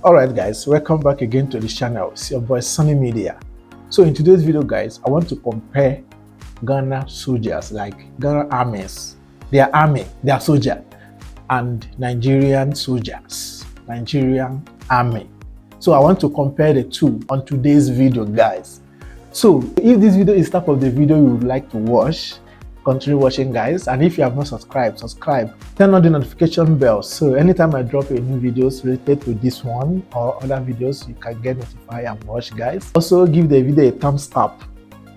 Alright guys, welcome back again to the channel. It's your boy Sunny Media. So in today's video guys, I want to compare Ghana soldiers, like Ghana armies, their army, their soldier, and Nigerian soldiers, Nigerian army. So I want to compare the two on today's video guys. So if this video is type of the video you would like to watch, continue watching guys, and if you have not subscribed, subscribe, turn on the notification bell so anytime I drop a new videos related to this one or other videos, you can get notified and watch guys. Also give the video a thumbs up,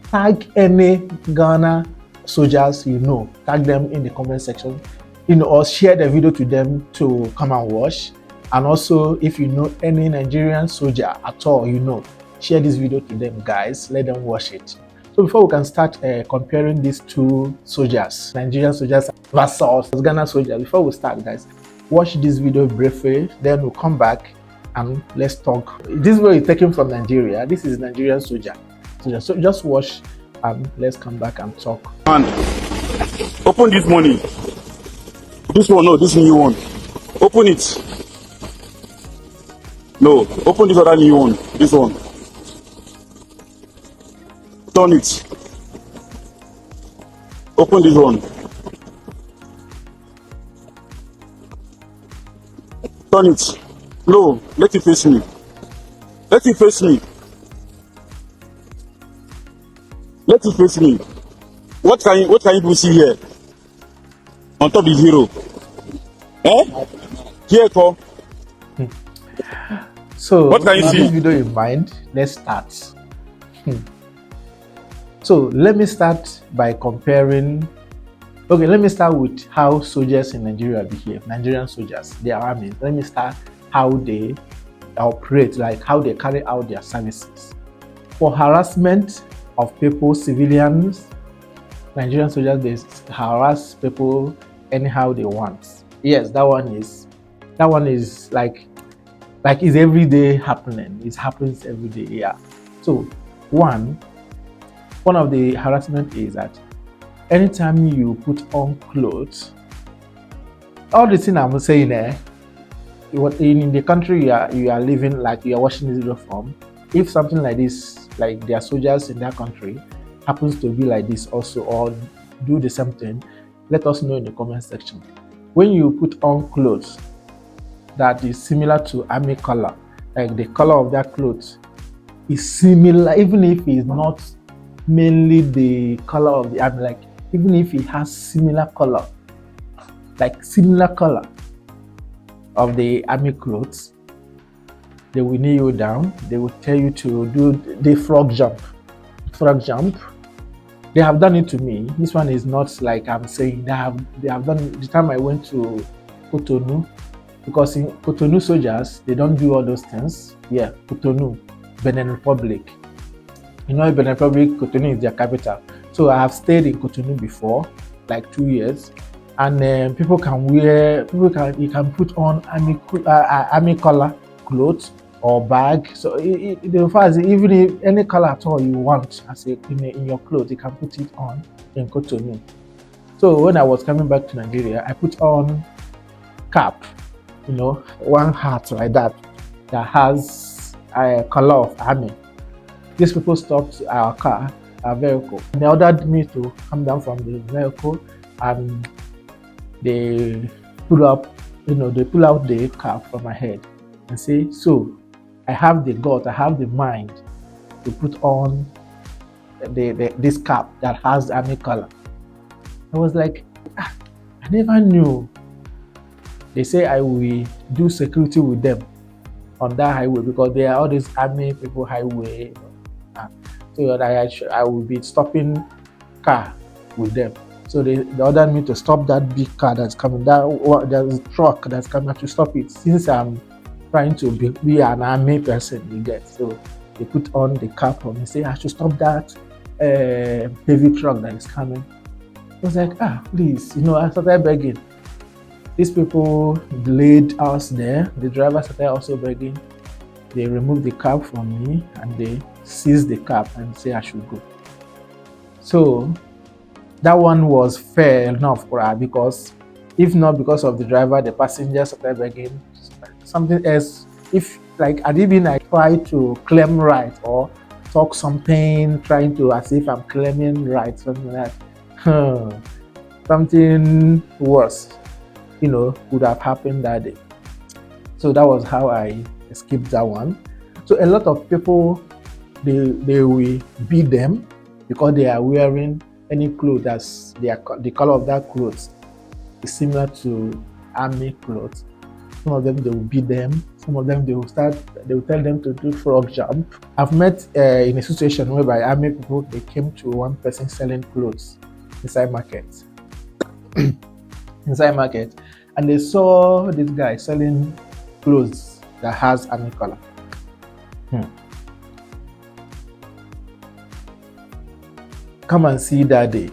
tag any Ghana soldiers you know, tag them in the comment section, or share the video to them to come and watch. And also if you know any Nigerian soldier at all, share this video to them guys, let them watch it. So before we can start comparing these two soldiers, Nigerian soldiers versus Ghana soldiers, before we start guys, watch this video briefly, then we'll come back and let's talk. This video is taken from Nigeria. This is Nigerian soldier. So just watch and let's come back and talk. Man, open this money. This one, no, this new one. Open it. No, open this other new one. This one. Turn it. Open this one. Turn it. No, let it face me. Let it face me. Let it face me. What can you see here? On top of the zero. Here, come. So what can you see? This video in mind, let's start. So let me start by comparing. Okay, let me start with how soldiers in Nigeria behave. Nigerian soldiers, their army. Let me start how they operate, like how they carry out their services. For harassment of people, civilians, Nigerian soldiers, they harass people anyhow they want. Yes, that one is like it's every day happening. It happens every day. Yeah. So one of the harassment is that anytime you put on clothes, all the thing I'm saying there, in the country you are living, like you are watching this video from, if something like this, like their soldiers in their country happens to be like this also, or do the same thing, let us know in the comment section. When you put on clothes that is similar to army color, like the color of that clothes is similar, even if it's not mainly the color of the army, like even if it has similar color, like similar color of the army clothes, they will kneel you down. They will tell you to do the frog jump. They have done it to me. This one is not like I'm saying they have done it the time I went to Cotonou, because in Cotonou soldiers, they don't do all those things. Yeah, Cotonou, Benin Republic. Benin Republic, Cotonou is their capital. So I have stayed in Cotonou before, like 2 years, and you can put on army color clothes or bag. So in fact, even if any color at all you want in your clothes, you can put it on in Cotonou. So when I was coming back to Nigeria, I put on cap, one hat like that has a color of army. These people stopped our vehicle. They ordered me to come down from the vehicle, and they pull out the cap from my head and say, "So, I have the gut, I have the mind to put on this cap that has army color." I was like, I never knew. They say I will do security with them on that highway because there are all these army people highway. So that I will be stopping car with them. So they ordered me to stop that big car that's coming. There's a truck that's coming to stop it. Since I'm trying to be an army person, you get. So they put on the cap on me, say I should stop that heavy truck that is coming. I was like, please, I started begging. These people delayed us there. The driver started also begging. They removed the cap from me and they seized the cap and say I should go. So that one was fair enough for her, because if not because of the driver, the passengers started begging. Something else, if like I didn't like try to claim right or talk something, trying to as if I'm claiming right, something like that. Something worse, would have happened that day. So that was how I escaped that one. So a lot of people, they will beat them because they are wearing any clothes that's the color of that clothes is similar to army clothes. Some of them they will beat them. Some of them they will tell them to do frog jump. I've met in a situation whereby army people, they came to one person selling clothes inside market. And they saw this guy selling clothes that has army color. Come and see that day.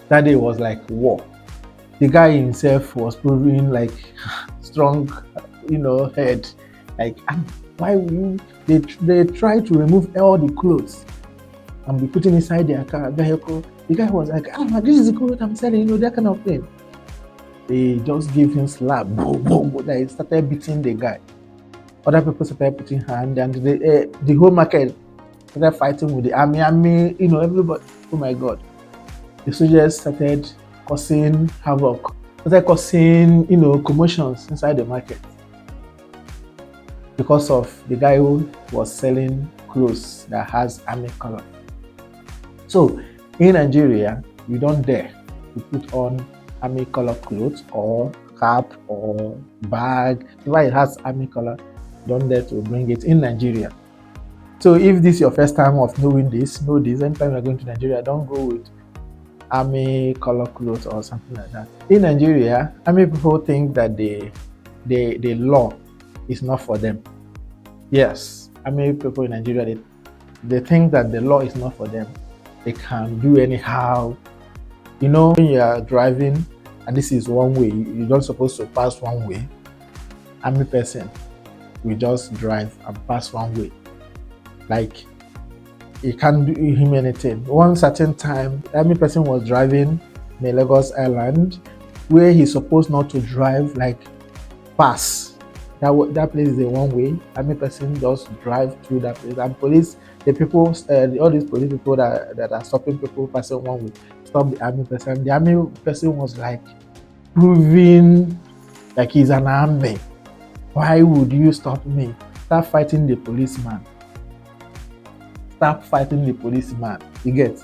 That day was like war. The guy himself was proving like strong, head. Like, why will they try to remove all the clothes and be putting inside their vehicle? The guy was like, this is the clothes I'm selling, that kind of thing. They just gave him slap, boom, boom, boom. They started beating the guy. Other people started putting hand, and the whole market started fighting with the army, everybody. Oh my God. The soldiers started causing havoc, started causing, commotions inside the market because of the guy who was selling clothes that has army color. So in Nigeria, you don't dare to put on army color clothes or cap or bag. If it has army color, don't dare to bring it in Nigeria. So if this is your first time of knowing this, know this. Anytime you're going to Nigeria, don't go with army color clothes or something like that. In Nigeria, army people think that the law is not for them. Yes, army people in Nigeria, they think that the law is not for them. They can do anyhow. When you are driving and this is one way, you're not supposed to pass one way. Army person will just drive and pass one way. Like, it can't do him anything. One certain time, army person was driving in Lagos Island where he's supposed not to drive, like pass. That place is a one way. Army person just drive through that place. And police, all these police people that are stopping people passing one way, stop the army person. The army person was like proving like he's an army. Why would you stop me? Start fighting the policeman. You get?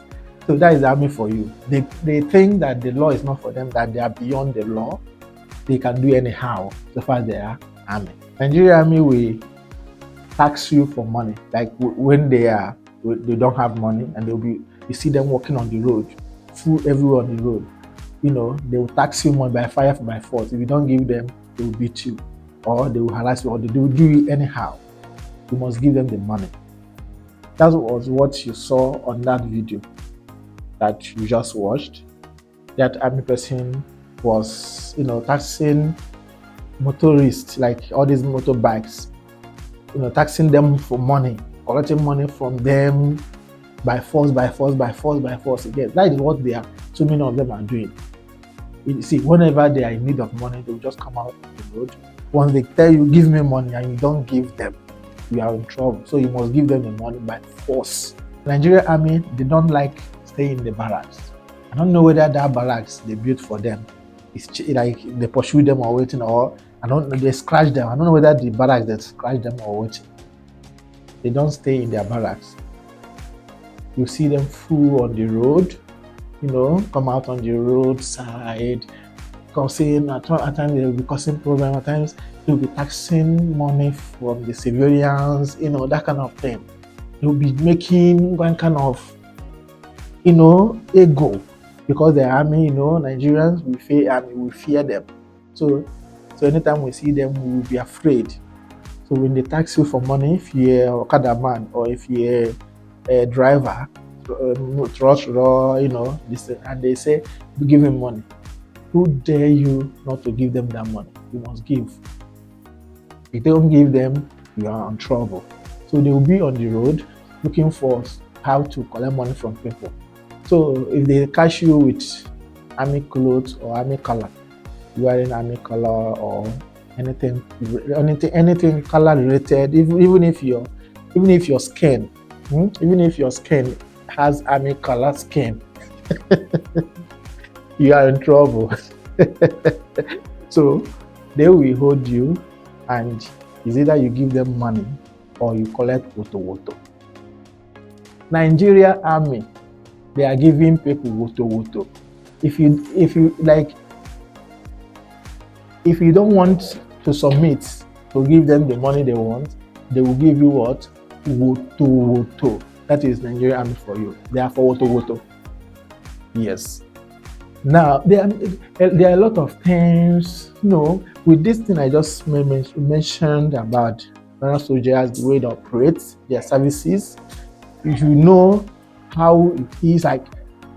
So that is the army for you. They think that the law is not for them, that they are beyond the law. They can do anyhow so far they are army. Nigerian army will tax you for money. Like when they don't have money and you see them walking on the road, full everywhere on the road. They will tax you money by fire or by force. If you don't give them, they will beat you, or they will harass you, or they will do it anyhow. You must give them the money. That was what you saw on that video that you just watched. That army person was, taxing motorists, like all these motorbikes, taxing them for money, collecting money from them by force. Again, that is what so many of them are doing. You see, whenever they are in need of money, they will just come out on the road. Once they tell you, give me money, and you don't give them, you are in trouble. So you must give them the money by force. Nigerian army, they don't like staying in the barracks. I don't know whether that barracks they built for them is like they pursue them or waiting, or they scratch them. I don't know whether the barracks they scratch them or waiting. They don't stay in their barracks. You see them full on the road, come out on the roadside, causing, at times they will be causing problems, at times they will be taxing money from the civilians, that kind of thing. They will be making one kind of, ego, because the army, Nigerians, we fear them. So anytime we see them, we will be afraid. So when they tax you for money, if you're a Okada man or if you're a driver, and they say, give him money. Who dare you not to give them that money? You must give. If they don't give them, you are in trouble. So they will be on the road looking for how to collect money from people. So if they catch you with army clothes or army color, wearing army color or anything color related, even if your skin, even if your skin has army color skin, you are in trouble. So they will hold you, and it's either you give them money or you collect woto. Nigeria army, they are giving people woto. If you don't want to submit to give them the money they want, they will give you what? Woto. That is Nigerian army for you. They are for woto. Yes. Now there are a lot of things, with this thing I just mentioned about Ghana soldiers, the way they operate, their services. If you know how it is, like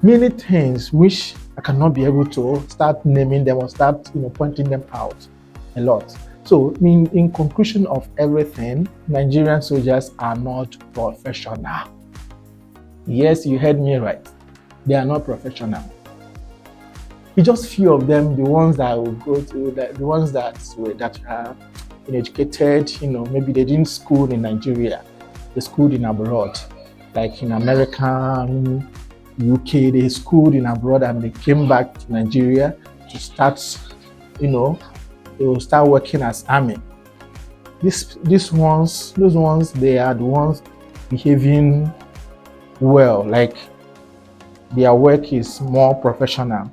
many things which I cannot be able to start naming them or start pointing them out a lot. So in conclusion of everything, Nigerian soldiers are not professional. Yes, you heard me right. They are not professional. It's just few of them, the ones that will go to, the ones that are educated, maybe they didn't school in Nigeria, they schooled in abroad, like in America, UK, they schooled in abroad and they came back to Nigeria to start, they will start working as army. Those ones, they are the ones behaving well, like their work is more professional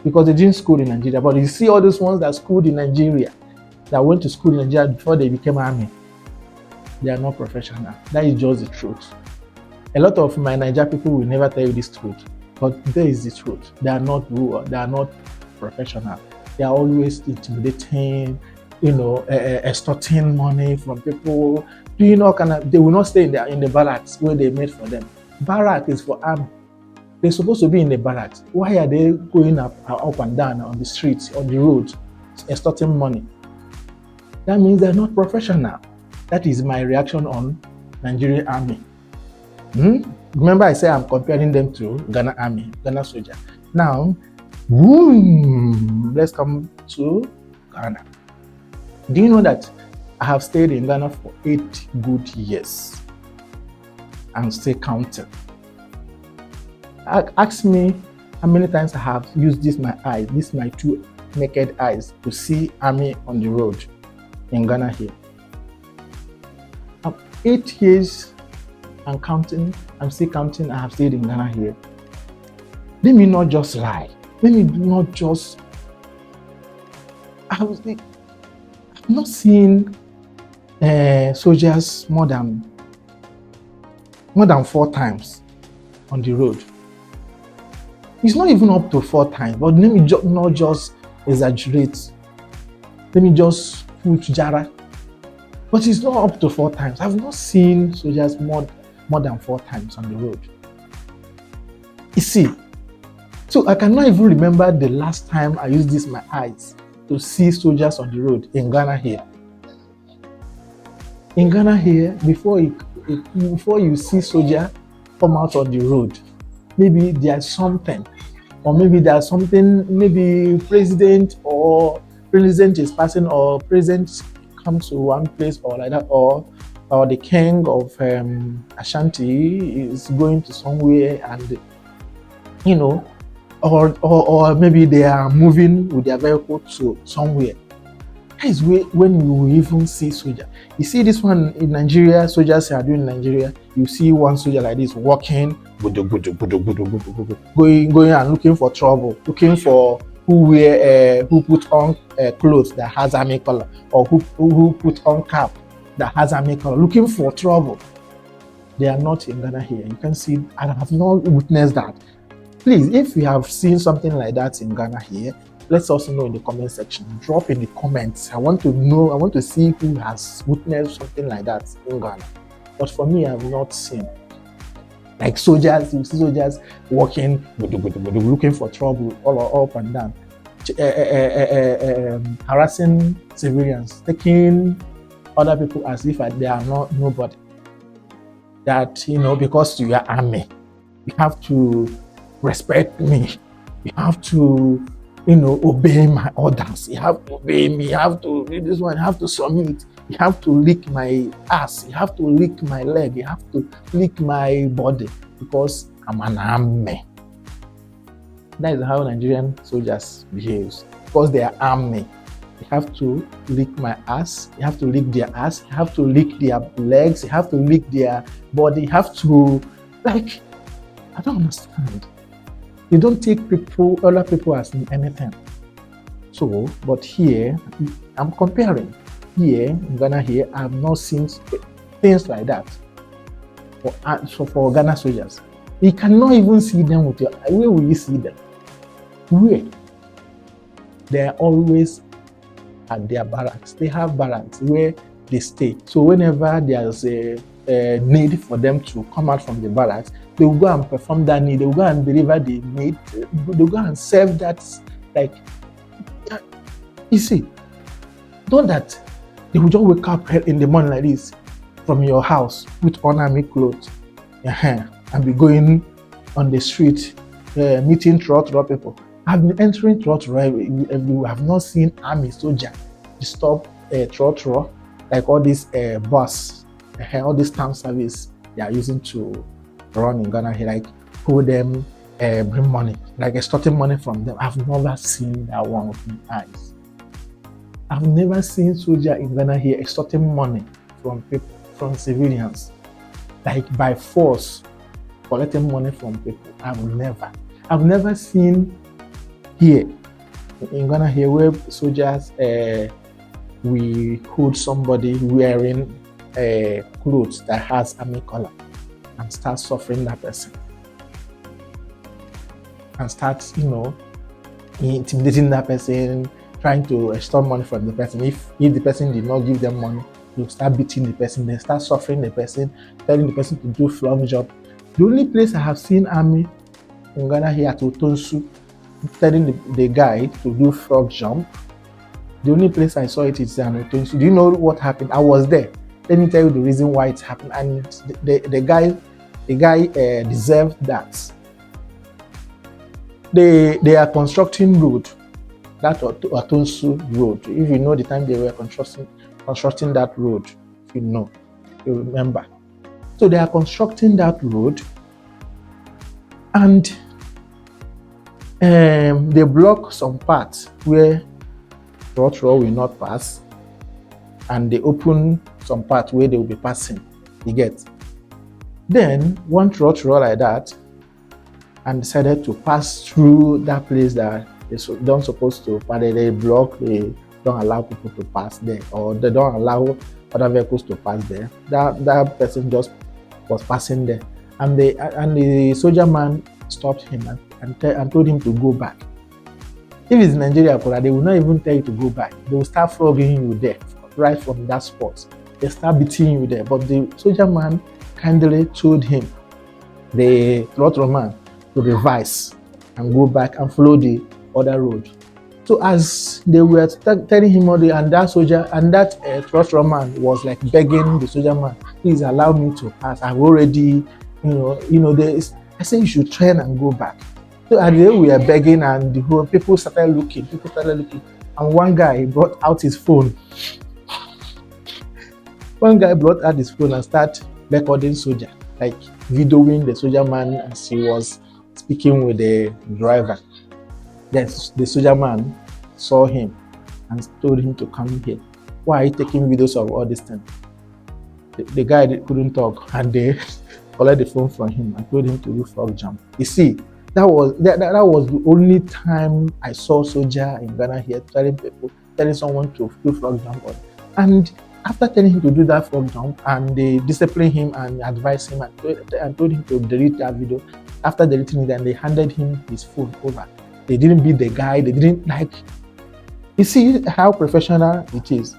because they didn't school in Nigeria. But you see all those ones that schooled in Nigeria, that went to school in Nigeria before they became army, they are not professional. That is just the truth. A lot of my Nigeria people will never tell you this truth, but there is the truth. They are not professional. They are always intimidating, extorting money from people. They will not stay in the barracks where they made for them. Barrack is for army. They're supposed to be in the barracks. Why are they going up and down on the streets, on the roads, extorting money? That means they're not professional. That is my reaction on Nigerian army. Remember I said I'm comparing them to Ghana army, Ghana soldier. Now, let's come to Ghana. Do you know that I have stayed in Ghana for 8 good years and still counting? Ask me how many times I have used my 2 naked eyes to see army on the road in Ghana here. 8 years and counting, I'm still counting, I have stayed in Ghana here. Let me not just lie. Let me not just... I've not seen soldiers more than 4 times on the road. It's not even up to 4 times, but let me not just exaggerate. Let me just put jara. But it's not up to 4 times. I've not seen soldiers more than 4 times on the road. You see, so I cannot even remember the last time I used my eyes to see soldiers on the road in Ghana here. In Ghana here, before you see soldier come out on the road, maybe there's something, or maybe there's something, maybe president is passing, or president comes to one place or like that, or the king of Ashanti is going to somewhere, and or maybe they are moving with their vehicle to somewhere. That is when you will even see soldier. You see this one in Nigeria, soldiers are doing in Nigeria. You see one soldier like this walking, going and looking for trouble, looking for who put on clothes that has army color, or who put on cap that has army color, looking for trouble. They are not in Ghana here. You can see, I have not witnessed that. Please, if you have seen something like that in Ghana here, let us know in the comment section. Drop in the comments. I want to know, I want to see who has witnessed something like that in Ghana. But for me, I have not seen. Like soldiers, you see soldiers walking, looking for trouble all up and down, harassing civilians, taking other people as if they are not nobody. That, because you are army, you have to respect me. You have to obey my orders. You have to obey me. You have to do this one. You have to submit. You have to lick my ass. You have to lick my leg. You have to lick my body because I'm an army. That is how Nigerian soldiers behave because they are army. You have to lick my ass. You have to lick their ass. You have to lick their legs. You have to lick their body. You have to, I don't understand. You don't take other people as anything. So, but here, I'm comparing. Here, in Ghana here, I have not seen things like that for Ghana soldiers. You cannot even see them with your, where will you see them? Where? They are always at their barracks. They have barracks where they stay. So whenever there's a need for them to come out from the barracks, they will go and perform that need. They will go and deliver the need. They will go and serve that. You see, not that they will just wake up in the morning like this from your house with army clothes and be going on the street meeting trot people. I've been entering trot everywhere. I've not seen army soldier disturb trot like all these bus, all this town service they are using to run in Ghana here, like hold them, bring money, like extorting money from them. I've never seen that one with my eyes. I've never seen soldier in Ghana here extorting money from people, from civilians, like by force, collecting money from people. I've never seen here in Ghana here where soldiers we hold somebody wearing clothes that has army color and start suffering that person and start intimidating that person, trying to extort money from the person. If the person did not give them money, you start beating the person, then start suffering the person, telling the person to do flog job. The only place I have seen army in Ghana here at Otonsu telling the guy to do frog jump. The only place I saw it is in Otonsu. Do you know what happened? I was there. Let me tell you the reason why it happened. And the guy deserved that. They are constructing road, that Otonsu road. If you know the time they were constructing that road, if you remember. So they are constructing that road, and they block some parts where trot will not pass, and they open some parts where they will be passing. You get? Then one trot like that, and decided to pass through that place that they don't supposed to. But they block. They don't allow people to pass there, or they don't allow other vehicles to pass there. That person just was passing there, and the soldier man stopped him and told him to go back. If it's Nigeria, they will not even tell you to go back. They will start flogging you there right from that spot. They start beating you there. But the soldier man kindly told him, the throttle man, to revise and go back and follow the other road. So as they were telling him all and that soldier and that throttle man was like begging the soldier man, please allow me to pass. I've already, I say you should turn and go back. So at the end we were begging, and the whole people started looking, and one guy brought out his phone. And started recording soldier, like videoing the soldier man as he was speaking with the driver. Then the soldier man saw him and told him to come here. Why are you taking videos of all this thing? The guy couldn't talk, and they collected the phone from him and told him to do frog jump. You see, that was the only time I saw soldier in Ghana here telling someone to do frog jump. And after telling him to do that frog jump, and they disciplined him and advised him and told him to delete that video. After deleting it, then they handed him his phone over. They didn't beat the guy. They didn't You see how professional it is.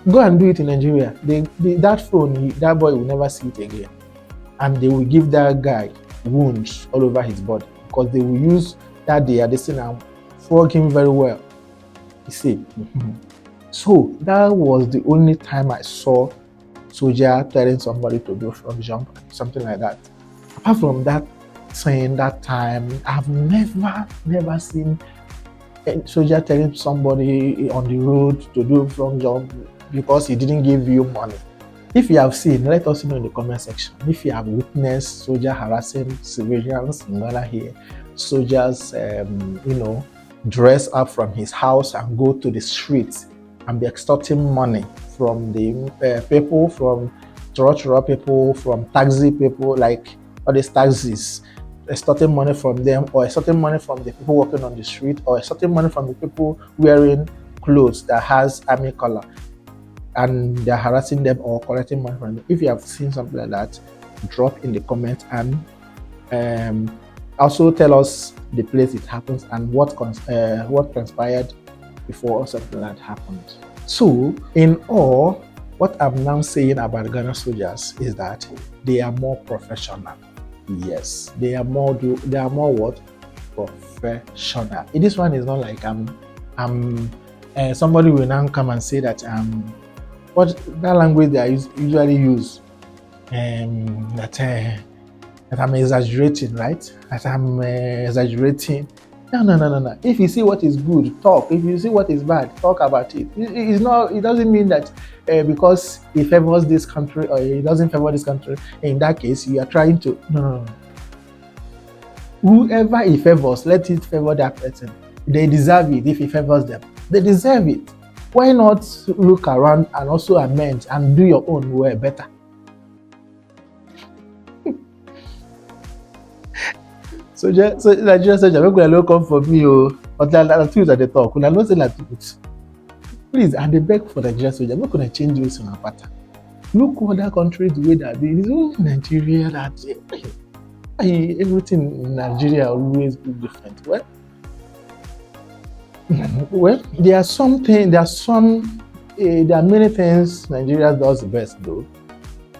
Go and do it in Nigeria. That phone, that boy will never see it again. And they will give that guy wounds all over his body because they will use that and flog him very well. You see. So that was the only time I saw soldier telling somebody to do frog jump, something like that. Apart from that saying that time, I've never seen a soldier telling somebody on the road to do a wrong job because he didn't give you money. If you have seen, let us know in the comment section. If you have witnessed soldier harassing civilians in Ghana here, soldiers, dress up from his house and go to the streets and be extorting money from the people, from Choro people, from taxi people, like all these taxis, extorting money from them, or extorting money from the people working on the street, or extorting money from the people wearing clothes that has army color, and they're harassing them or collecting money from them. If you have seen something like that, drop in the comment, and also tell us the place it happens and what transpired before something like that happened. So, in all, what I'm now saying about Ghana soldiers is that they are more professional. Yes, they are more what? Professional. This one is not like somebody will now come and say that what that language they usually use, that I'm exaggerating, right? That I'm exaggerating. No. If you see what is good, talk. If you see what is bad, talk about it. It's not. It doesn't mean that because he favors this country or he doesn't favor this country. In that case, you are trying to no. Whoever he favors, let it favor that person. They deserve it. If he favors them, they deserve it. Why not look around and also amend and do your own way better? So Nigerian soldier, make una no come for me, but na truth I dey talk. Una know say na truth. Please, and they beg for Nigerian soldier, make una change this on a pattern. Look other countries the way that they do. Nigeria that everything in Nigeria always be different. Well, there are many things Nigeria does best though,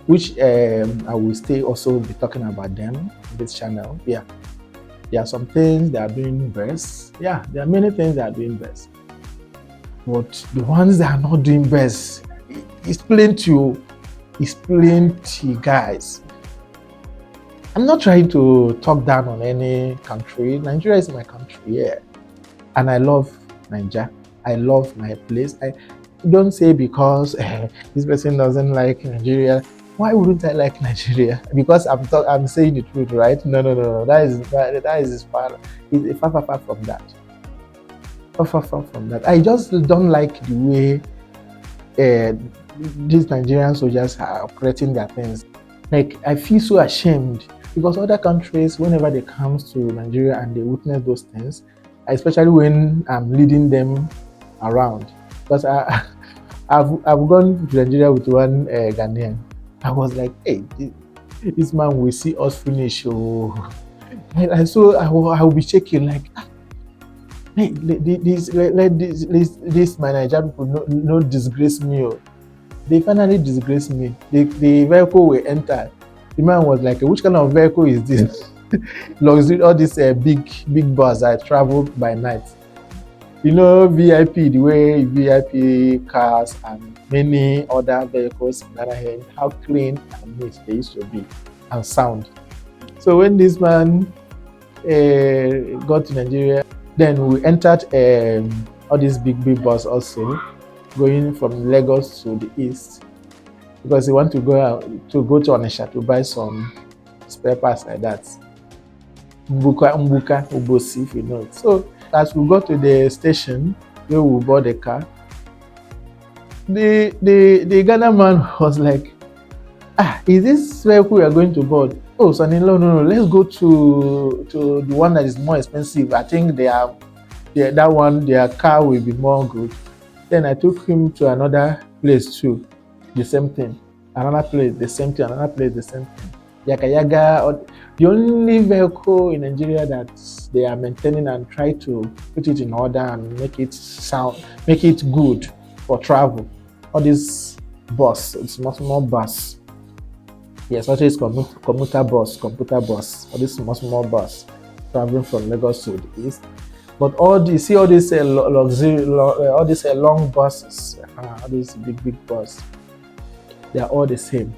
which I will stay also be talking about them in this channel. Yeah. There are some things they are doing best. Yeah, there are many things they are doing best. But the ones that are not doing best, it's plenty, guys. I'm not trying to talk down on any country. Nigeria is my country, yeah. And I love Nigeria. I love my place. I don't say because this person doesn't like Nigeria. Why wouldn't I like Nigeria? Because I'm saying the truth, right? No. That is far from that. Far from that. I just don't like the way these Nigerian soldiers are operating their things. Like, I feel so ashamed because other countries, whenever they come to Nigeria and they witness those things, especially when I'm leading them around, because I've gone to Nigeria with one Ghanaian. I was like, hey, this man will see us finish. And so I will be shaking like, hey, this my Nigerian people no disgrace me. They finally disgraced me. The vehicle we entered, the man was like, which kind of vehicle is this? Luxury, all this big bus. I traveled by night. VIP, the way VIP cars and many other vehicles in Ghanaian, how clean and neat they used to be and sound. So when this man got to Nigeria, then we entered all these big bus also, going from Lagos to the east, because he want to go to Onitsha to buy some spare parts like that. Mbuka, Ubosi, if you know it. So as we got to the station where we bought the car, the Ghana man was like, is this vehicle we are going to board? Oh, son-in-law, no, let's go to the one that is more expensive. I think their car will be more good. Then I took him to another place too, the same thing. Another place, the same thing. Another place, the same thing. Yaga, the only vehicle in Nigeria that they are maintaining and try to put it in order and make it good for travel. All this bus, it's small bus. Yes, what is commuter bus, all this small bus traveling from Lagos to the east. But all these luxury, all these long buses, all these big bus, they are all the same.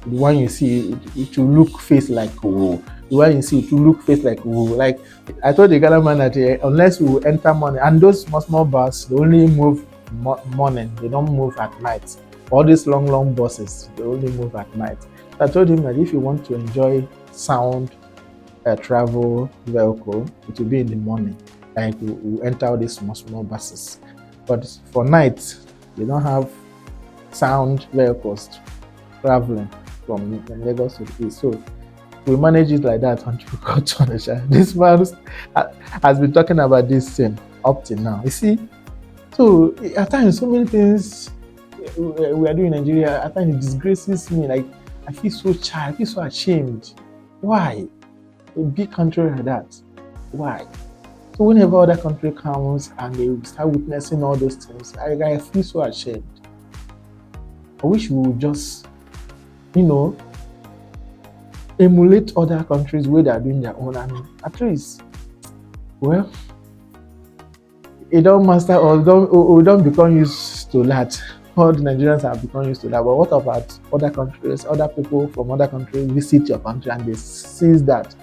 The one you see, it will look face like oh. The one you see, it will look face like oh. Like I told the Ghana man that unless we will enter morning, and those small bus, they only move morning. They don't move at night. All these long buses, they only move at night. So I told him that if you want to enjoy sound travel vehicle, it will be in the morning. Like we enter all these small buses. But for night, they don't have sound vehicles traveling from Lagos to the east. So we manage it like that until we got to Onitsha. This man has been talking about this thing up till now. You see, so at times so many things we are doing in Nigeria, at times it disgraces me. Like I feel so shy, I feel so ashamed. Why? A big country like that. Why? So whenever other country comes and they start witnessing all those things, I feel so ashamed. I wish we would just, emulate other countries where they are doing their own, and at least, well, it don't master or don't become used to that. All the Nigerians have become used to that. But what about other countries? Other people from other countries visit your country and they see that.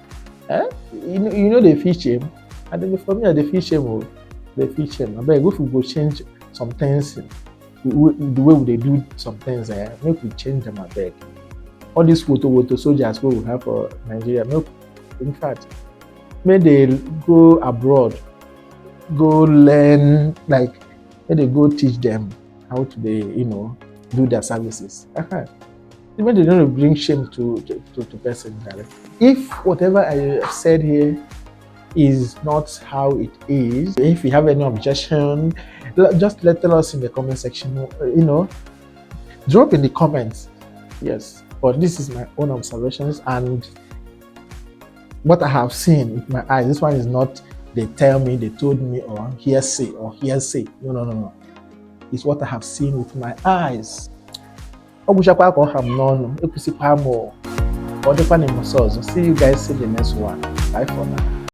They feel shame. And then for me, they feel shame. They feel shame. I beg if we go change some things, the way they do some things, make we change them. I beg. All these photo soldiers we have for Nigeria, in fact, may they go abroad, go learn, like may they go teach them how to do their services. Even they don't bring shame to person. If whatever I said here is not how it is, if you have any objection, just tell us in the comment section. Drop in the comments. Yes, but this is my own observations and what I have seen with my eyes. This one is not they tell me, they told me, or hearsay. No. It's what I have seen with my eyes. See you guys in the next one. Bye for now.